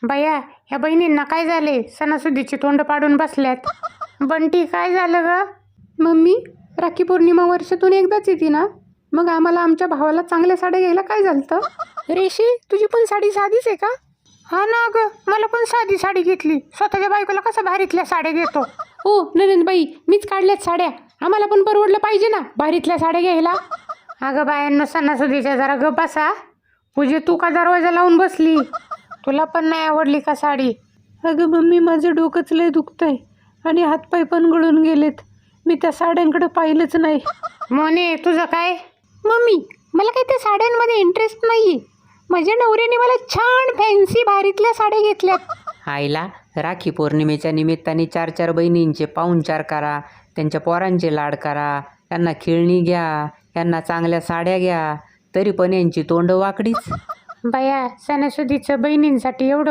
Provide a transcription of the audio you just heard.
बया, ह्या बहिणींना काय झाले? सणासुदीची तोंड पाडून बसल्यात. बंटी, काय झालं ग? मम्मी, राखी पौर्णिमा वर्षातून एकदाच येते ना, मग आम्हाला आमच्या भावाला चांगल्या साड्या घ्यायला काय झालं? रेशी, तुझी पण साडी साधीच आहे का? हा ना ग, मला पण साधी साडी घेतली. स्वतःच्या बायकोला कसं भारीतल्या साड्या घेतो. हो नंदनबाई, मीच काढल्यात साड्या. आम्हाला पण परवडलं पाहिजे ना भारीतल्या साड्या घ्यायला. अगं बायांनो, सणासुदीच्या जरा गप बसा. पूजे, तू का दरवाजा लावून बसली? तुला पण नाही आवडली का साडी? अगं मम्मी, माझं डोकंच लय दुखतंय आणि हातपाय पण गळून गेलेत. मी त्या साड्यांकडे पाहिलंच नाही. मोने, तुझं काय? मम्मी, मला काही त्या साड्यांमध्ये इंटरेस्ट नाही. माझ्या नवऱ्याने मला छान फॅन्सी भारीतल्या साड्या घेतल्यात. आईला राखी पौर्णिमेच्या निमित्ताने 4-4 बहिणींचे पाहुणचार करा, त्यांच्या पोरांचे लाड करा, त्यांना खेळणी घ्या, त्यांना चांगल्या साड्या घ्या, तरी पण यांची तोंड वाकडीच. बया, सणासुदीचं बहिणींसाठी एवढं